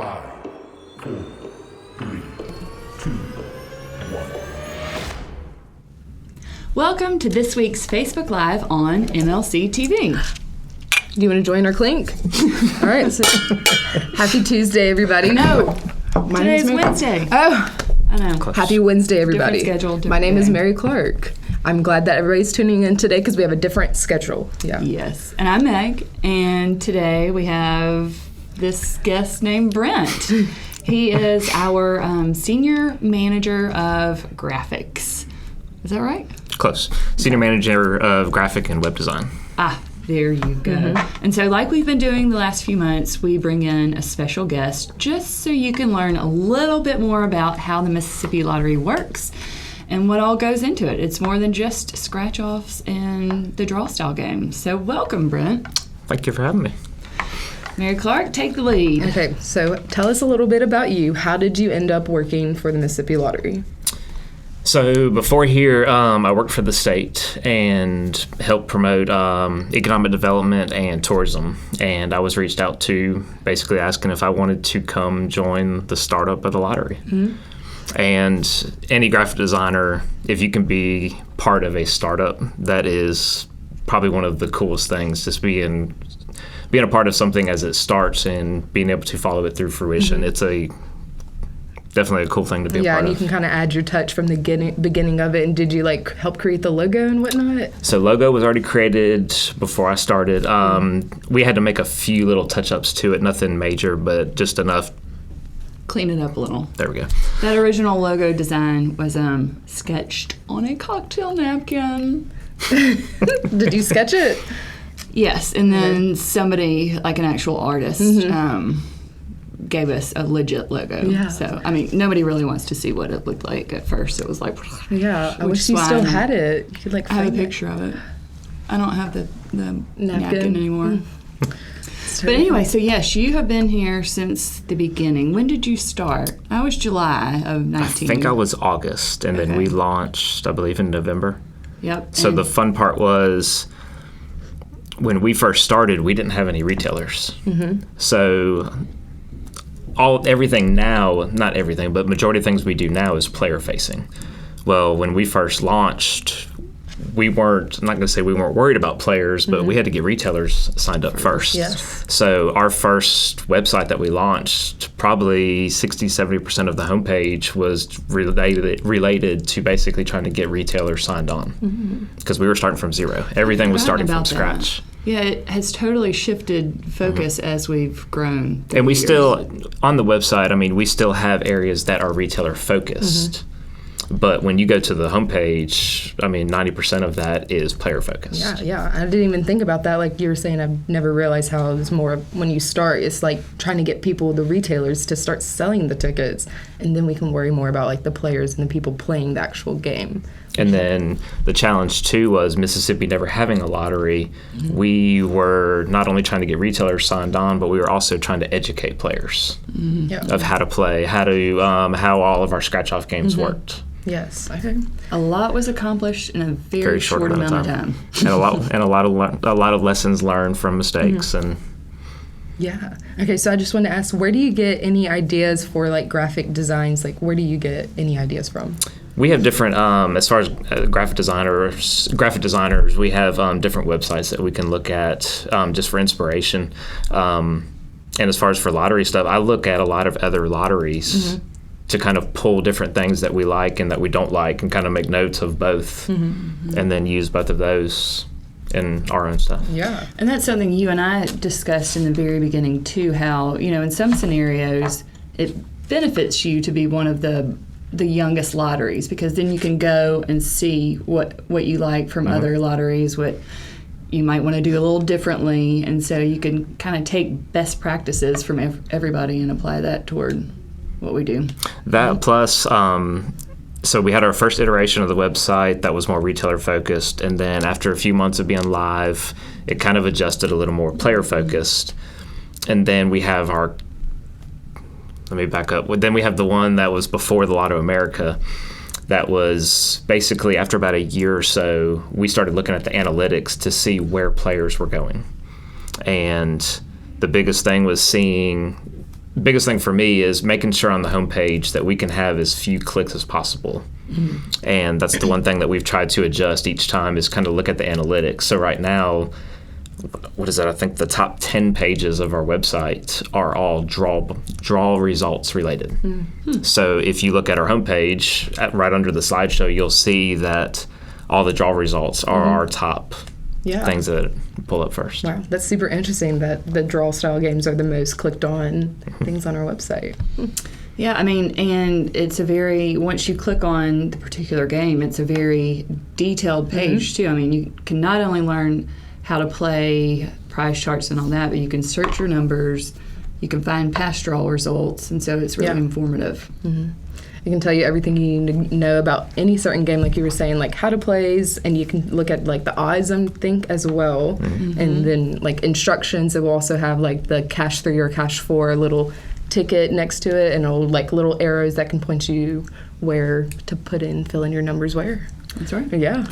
5, 4, 3, 2, 1. Welcome to this week's Facebook Live on MLC TV. Do you want to join our clink? All right. So, happy Tuesday, everybody. No, today's Wednesday. Oh, I know. happy Wednesday, everybody. Different schedule, My name different is day. Mary Clark. I'm glad that everybody's tuning in today because we have a different schedule. Yeah. Yes, and I'm Meg, and today we have this guest named Brent. He is our senior manager of graphics. Is that right? Close. Senior manager of graphic and web design. Ah, there you go. And so like we've been doing the last few months, we bring in a special guest just so you can learn a little bit more about how the Mississippi Lottery works and what all goes into it. It's more than just scratch-offs and the draw style game. So welcome, Brent. Thank you for having me. Mary Clark, take the lead. Okay, so tell us a little bit about you. How did you end up working for the Mississippi Lottery? So before here, I worked for the state and helped promote economic development and tourism. And I was reached out to basically asking if I wanted to come join the startup of the lottery. Mm-hmm. And any graphic designer, if you can be part of a startup, that is probably one of the coolest things, just being a part of something as it starts and being able to follow it through fruition. Mm-hmm. It's definitely a cool thing to be a part of. Yeah, and you can kind of add your touch from the beginning of it. And did you help create the logo and whatnot? So logo was already created before I started. We had to make a few little touch-ups to it, nothing major, but just enough. Clean it up a little. There we go. That original logo design was sketched on a cocktail napkin. Did you sketch it? Yes, and then somebody, like an actual artist, gave us a legit logo. Yeah. So, I mean, nobody really wants to see what it looked like at first. It was like, Yeah, I which wish you is still why had it. You could I have a frame it. picture of it. I don't have the napkin Napkin. anymore. But anyway, so yes, you have been here since the beginning. When did you start? I was July of 19. I think I was August, and then Okay. we launched, I believe, in November. Yep. So and the fun part was when we first started, we didn't have any retailers. Mm-hmm. So everything now, not everything, but majority of things we do now is player facing. Well, when we first launched, I'm not going to say we weren't worried about players, but we had to get retailers signed up first. Yes. So our first website that we launched, probably 60-70% of the homepage was related to basically trying to get retailers signed on, because we were starting from zero. Everything was starting from about scratch. that. Yeah, it has totally shifted focus as we've grown. And we through the still, years. on the website, I mean, we still have areas that are retailer focused. But when you go to the homepage, I mean, 90% of that is player focused. Yeah. I didn't even think about that. Like you were saying, I've never realized how it's more when you start, it's like trying to get people, the retailers, to start selling the tickets. And then we can worry more about the players and the people playing the actual game. And then the challenge, too, was Mississippi never having a lottery. We were not only trying to get retailers signed on, but we were also trying to educate players of how to play, how all of our scratch-off games worked. Yes. Okay. A lot was accomplished in a very short amount of time. And a lot of lessons learned from mistakes. And Yeah. Okay, so I just want to ask, where do you get any ideas for graphic designs? Where do you get any ideas from? we have different, as far as graphic designers, we have different websites that we can look at just for inspiration. And as far as for lottery stuff, I look at a lot of other lotteries to kind of pull different things that we like and that we don't like and kind of make notes of both and then use both of those in our own stuff. Yeah. And that's something you and I discussed in the very beginning too, how, in some scenarios it benefits you to be one of the youngest lotteries, because then you can go and see what you like from other lotteries, what you might want to do a little differently, and so you can kind of take best practices from everybody and apply that toward what we do. That plus, so we had our first iteration of the website that was more retailer focused, and then after a few months of being live, it kind of adjusted a little more player focused. And then we have let me back up. Then we have the one that was before the Lotto America. That was basically after about a year or so, we started looking at the analytics to see where players were going. And the biggest thing was seeing biggest thing for me is making sure on the homepage that we can have as few clicks as possible. And that's the one thing that we've tried to adjust each time is kind of look at the analytics. So right now, what is it? I think the top 10 pages of our website are all draw results related. So if you look at our homepage, right under the slideshow, you'll see that all the draw results are our top things that pull up first. Wow, that's super interesting that the draw style games are the most clicked on things on our website. Yeah, I mean, and it's a very, once you click on the particular game, it's a very detailed page too. I mean, you can not only learn how to play, prize charts and all that, but you can search your numbers, you can find past draw results, and so it's really informative. It can tell you everything you need to know about any certain game, like you were saying, like how to plays, and you can look at like the odds, I think, as well. And then like instructions, it will also have like the cash 3 or cash 4 little ticket next to it, and it'll like little arrows that can point you where to fill in your numbers where. That's right. Yeah.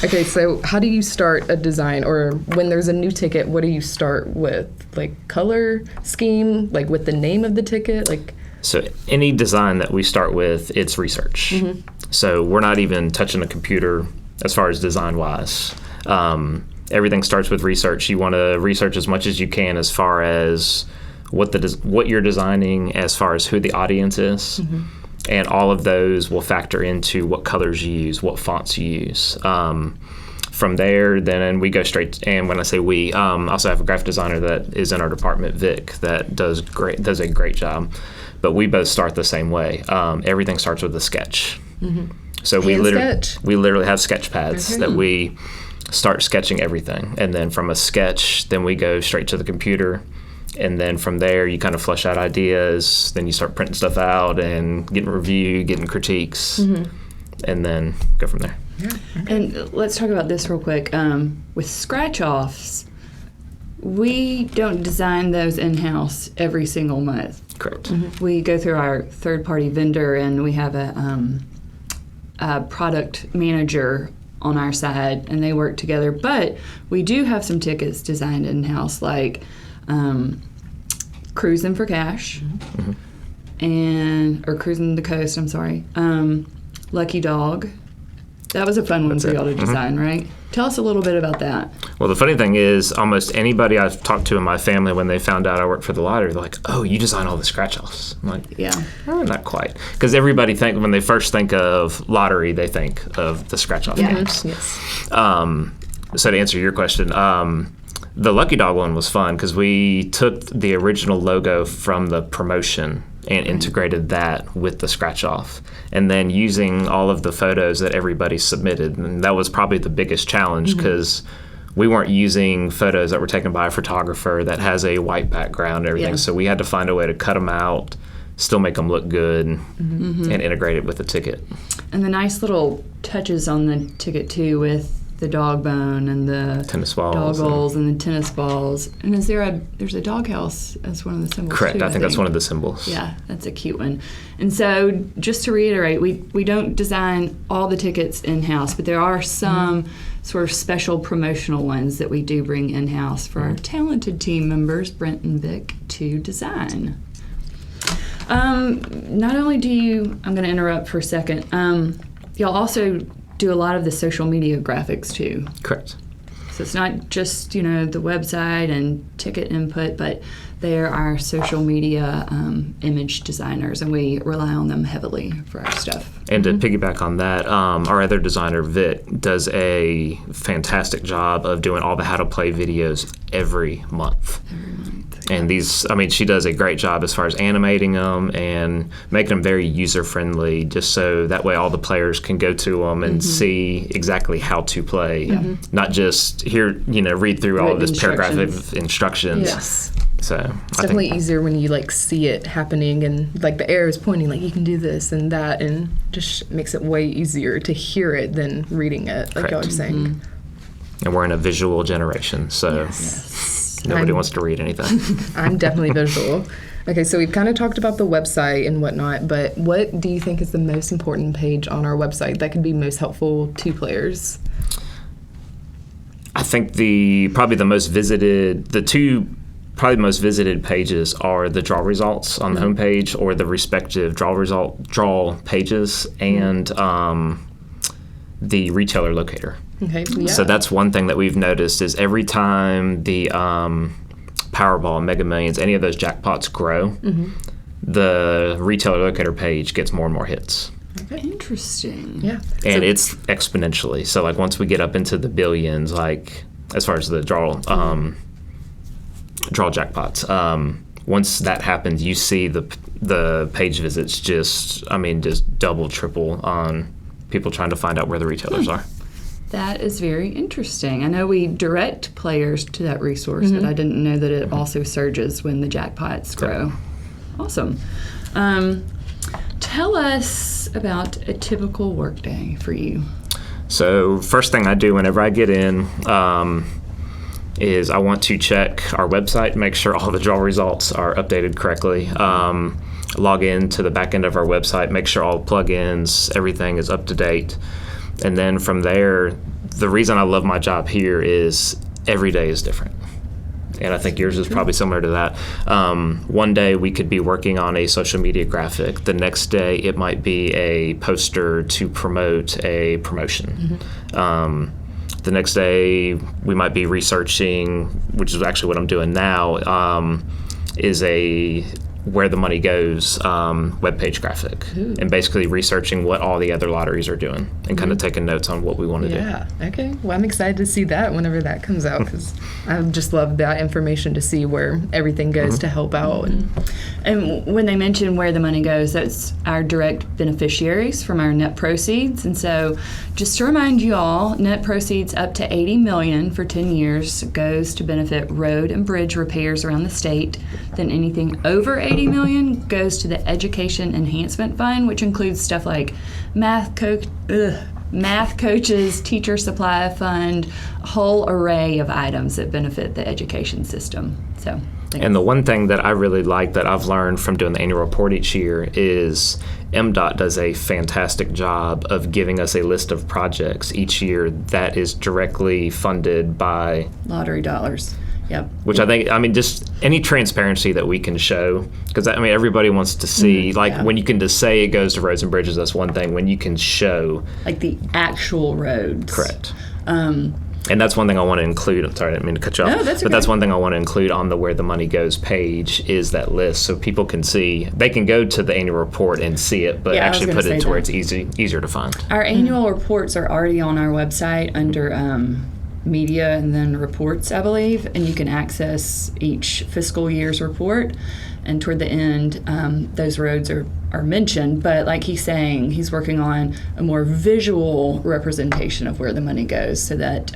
Okay, so how do you start a design, or when there's a new ticket, what do you start with? Like color scheme, like with the name of the ticket, like. So any design that we start with, it's research. So we're not even touching a computer as far as design-wise. Everything starts with research. You want to research as much as you can as far as what you're designing, as far as who the audience is. And all of those will factor into what colors you use, what fonts you use. From there, then we go straight. And when I say we, also have a graphic designer that is in our department, Vic, that does a great job. But we both start the same way. Everything starts with a sketch. So we literally have sketch pads that we start sketching everything, and then from a sketch, then we go straight to the computer. And then from there, you kind of flesh out ideas. Then you start printing stuff out and getting review, getting critiques, and then go from there. And let's talk about this real quick. With scratch-offs, we don't design those in-house every single month. Correct. We go through our third-party vendor, and we have a product manager on our side, and they work together. But we do have some tickets designed in-house, like Cruising for Cash, or Cruising the Coast, I'm sorry. Lucky Dog. That was a fun one for y'all to design, right? Tell us a little bit about that. Well, the funny thing is, almost anybody I've talked to in my family, when they found out I worked for the lottery, they're like, "Oh, you design all the scratch-offs." I'm like, Yeah. Not quite. Because everybody when they first think of lottery, they think of the scratch-off games. Yes. So to answer your question, the Lucky Dog one was fun because we took the original logo from the promotion and integrated that with the scratch-off. And then using all of the photos that everybody submitted. And that was probably the biggest challenge because we weren't using photos that were taken by a photographer that has a white background and everything. Yeah. So we had to find a way to cut them out, still make them look good, and integrate it with the ticket. And the nice little touches on the ticket, too, with the dog bone and the Tennis balls. doggles and the tennis balls. And there's a doghouse as one of the symbols, Correct. too, I think that's one of the symbols. Yeah, that's a cute one. And so just to reiterate, we don't design all the tickets in-house, but there are some sort of special promotional ones that we do bring in-house for our talented team members, Brent and Vic, to design. Not only I'm going to interrupt for a second, y'all also do a lot of the social media graphics too. Correct. So it's not just, the website and ticket input, but they're our social media image designers, and we rely on them heavily for our stuff. And to piggyback on that, our other designer, Vic, does a fantastic job of doing all the how to play videos every month. And she does a great job as far as animating them and making them very user-friendly, just so that way all the players can go to them and see exactly how to play, not just read through all of this paragraph of instructions. Yes. So It's definitely easier when you see it happening and the arrows pointing, you can do this and that, and just makes it way easier to hear it than reading it, like y'all were saying. And we're in a visual generation, so nobody wants to read anything. I'm definitely visual. Okay, so we've kind of talked about the website and whatnot, but what do you think is the most important page on our website that could be most helpful to players? I think probably the most visited, the two probably the most visited pages are the draw results on the homepage, or the respective draw pages, and the retailer locator. Okay. Yeah. So that's one thing that we've noticed is every time the Powerball, Mega Millions, any of those jackpots grow, the retailer locator page gets more and more hits. Interesting. Yeah. And it's exponentially. So like once we get up into the billions, like as far as the draw jackpots, once that happens, you see the page visits just double, triple on people trying to find out where the retailers are. That is very interesting. I know we direct players to that resource, but I didn't know that it also surges when the jackpots grow. Awesome. Tell us about a typical workday for you. So first thing I do whenever I get in is I want to check our website, make sure all the draw results are updated correctly. Log in to the back end of our website, make sure all plugins, everything is up to date. And then from there, the reason I love my job here is every day is different. And I think yours is probably similar to that. One day we could be working on a social media graphic. The next day it might be a poster to promote a promotion. The next day we might be researching, which is actually what I'm doing now, is a Where the Money Goes webpage graphic. Ooh. And basically researching what all the other lotteries are doing and kind of taking notes on what we want to do. Yeah. Okay. Well, I'm excited to see that whenever that comes out, because I just love that information to see where everything goes to help out. And when they mention where the money goes, that's our direct beneficiaries from our net proceeds. And so just to remind you all, net proceeds up to $80 million for 10 years goes to benefit road and bridge repairs around the state. Then anything over $80 million goes to the Education Enhancement Fund, which includes stuff like math coaches, teacher supply fund, a whole array of items that benefit the education system. So, and the one thing that I really like that I've learned from doing the annual report each year is MDOT does a fantastic job of giving us a list of projects each year that is directly funded by lottery dollars. Yep. Which I think, just any transparency that we can show, because everybody wants to see, when you can just say it goes to roads and bridges, that's one thing. When you can show, like the actual roads. Correct. And that's one thing I want to include. I'm sorry, I didn't mean to cut you off. No, that's okay. But that's one thing I want to include on the Where the Money Goes page is that list, so people can see. They can go to the annual report and see it, but actually put it to where it's easier to find. Our annual reports are already on our website under media and then reports, I believe, and you can access each fiscal year's report. And toward the end, those roads are mentioned, but like he's saying, he's working on a more visual representation of where the money goes so that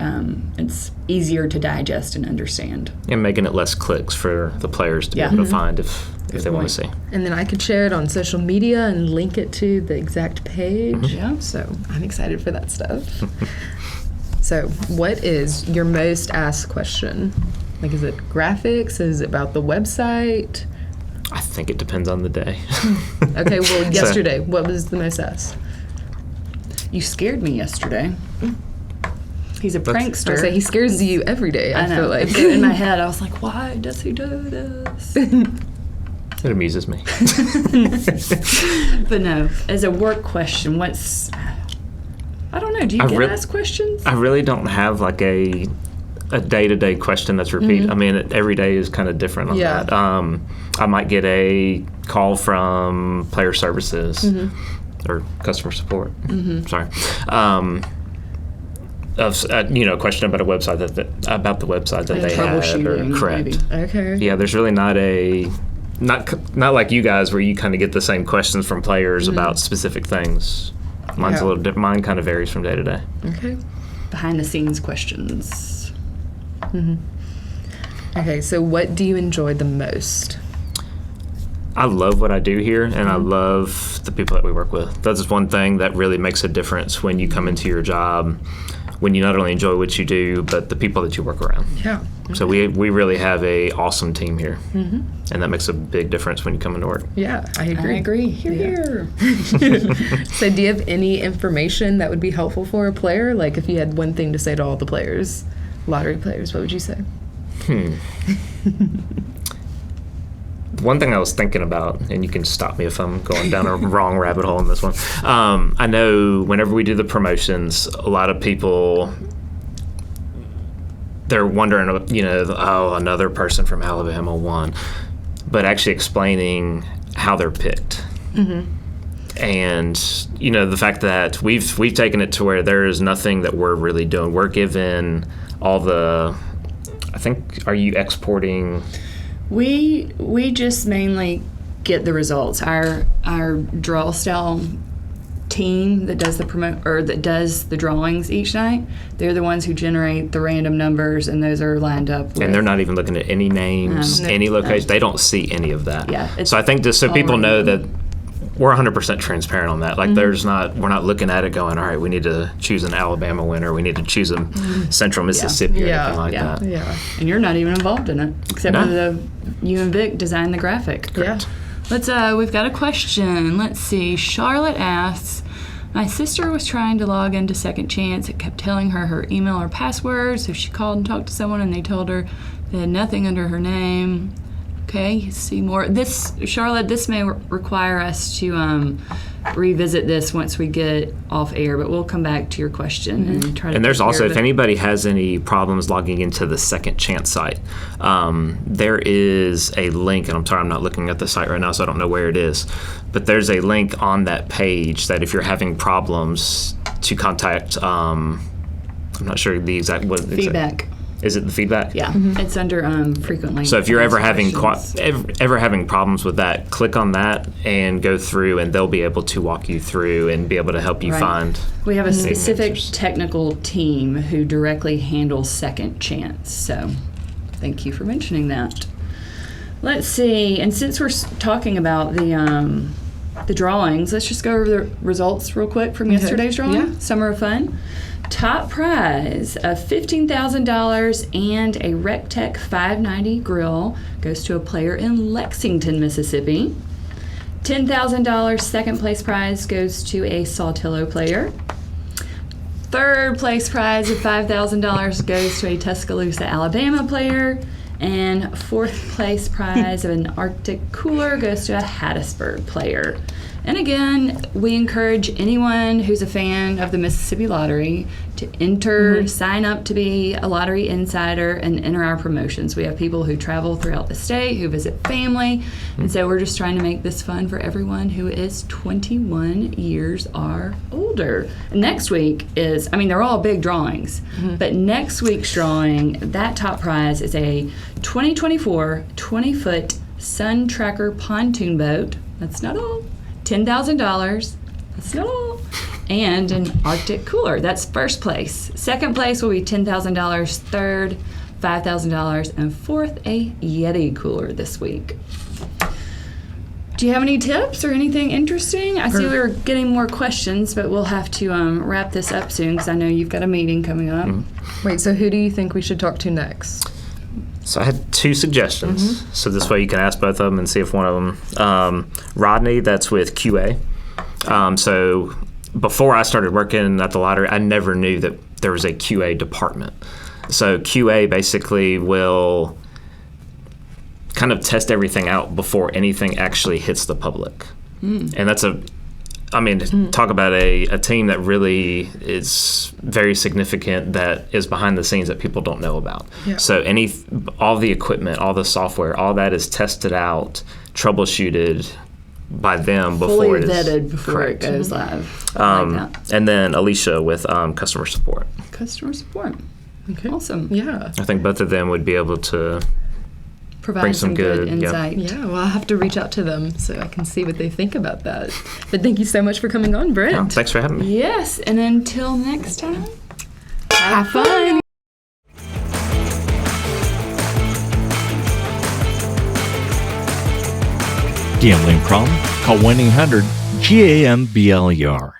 it's easier to digest and understand. And making it less clicks for the players to be able to find if they want to see. And then I could share it on social media and link it to the exact page. Yeah. So I'm excited for that stuff. So what is your most asked question? Like, is it graphics? Is it about the website? I think it depends on the day. Okay, well, yesterday, what was the most asked? You scared me yesterday. He's a prankster. I say he scares you every day, I feel like. In my head, I was like, why does he do this? It amuses me. But no, as a work question, I don't know, do you get asked questions? I really don't have like a day-to-day question that's repeated. Every day is kind of different on that. I might get a call from player services or customer support. Sorry. A question about a website that they had, or correct. Maybe. Okay. Yeah, there's really not like you guys where you kind of get the same questions from players about specific things. Mine's a little different. Mine kind of varies from day to day. Okay. Behind the scenes questions. Okay, so what do you enjoy the most? I love what I do here, and I love the people that we work with. That's just one thing that really makes a difference when you come into your job, when you not only enjoy what you do, but the people that you work around. Yeah. So we really have a awesome team here, and that makes a big difference when you come into work. Yeah, I agree. Here. So do you have any information that would be helpful for a player? Like if you had one thing to say to all the players, lottery players, what would you say? One thing I was thinking about, and you can stop me if I'm going down a wrong rabbit hole in this one. I know whenever we do the promotions, a lot of people, they're wondering, oh, another person from Alabama won. But actually explaining how they're picked. And, the fact that we've taken it to where there is nothing that we're really doing. We're given all the, I think, are you exporting? We just mainly get the results. Our draw style team that does the drawings each night, they're the ones who generate the random numbers, and those are lined up with, and they're not even looking at any names, any locations. They don't see any of that. Yeah. So I think just so people know that we're 100% transparent on that. Like we're not looking at it going, all right, we need to choose an Alabama winner. We need to choose a Central Mississippi or anything like that. Yeah. And you're not even involved in it, except for you and Vic designed the graphic. Correct. Yeah. We've got a question. Let's see. Charlotte asks, my sister was trying to log into Second Chance. It kept telling her email or password, so she called and talked to someone, and they told her they had nothing under her name. Okay, see more. Charlotte, this may require us to revisit this once we get off air, but we'll come back to your question and try to. And there's also, if anybody has any problems logging into the Second Chance site, there is a link, and I'm sorry, I'm not looking at the site right now, so I don't know where it is, but there's a link on that page that if you're having problems to contact, I'm not sure the exact what feedback. Is it the feedback? Yeah, it's under frequently. So if you're ever having questions. ever having problems with that, click on that and go through, and they'll be able to walk you through and be able to help you find. We have a specific answers. technical team who directly handles Second Chance. So thank you for mentioning that. Let's see, and since we're talking about the drawings, let's just go over the results real quick from yesterday's drawing. Yeah. Summer of Fun. Top prize of $15,000 and a RecTech 590 grill goes to a player in Lexington, Mississippi. $10,000 second place prize goes to a Saltillo player. Third place prize of $5,000 goes to a Tuscaloosa, Alabama player. And fourth place prize of an Arctic cooler goes to a Hattiesburg player. And again, we encourage anyone who's a fan of the Mississippi Lottery to enter, sign up to be a lottery insider, and enter our promotions. We have people who travel throughout the state, who visit family, and so we're just trying to make this fun for everyone who is 21 years or older. And next week is, they're all big drawings, but next week's drawing, that top prize is a 2024 20-foot Sun Tracker pontoon boat. That's not all. $10,000. That's not all. And an Arctic cooler. That's first place. Second place will be $10,000. Third, $5,000. And fourth, a Yeti cooler this week. Do you have any tips or anything interesting? I see we were getting more questions, but we'll have to wrap this up soon because I know you've got a meeting coming up. Wait, so who do you think we should talk to next? So I had two suggestions. So this way you can ask both of them and see if one of them. Rodney, that's with QA. So before I started working at the lottery, I never knew that there was a QA department. So QA basically will kind of test everything out before anything actually hits the public. And that's talk about a team that really is very significant, that is behind the scenes that people don't know about. Yeah. So all the equipment, all the software, all that is tested out, troubleshooted by them before fully it is vetted before correct. it goes live. I like that. And then Alicia with customer support. Customer support. Okay. Awesome. Yeah. I think both of them would be able to Provide bring some some good good- yeah. insight. Yeah, well, I'll have to reach out to them so I can see what they think about that. But thank you so much for coming on, Brent. Oh, thanks for having me. Yes, and until next time, have fun. Gambling problem? Call 1-800-GAMBLER.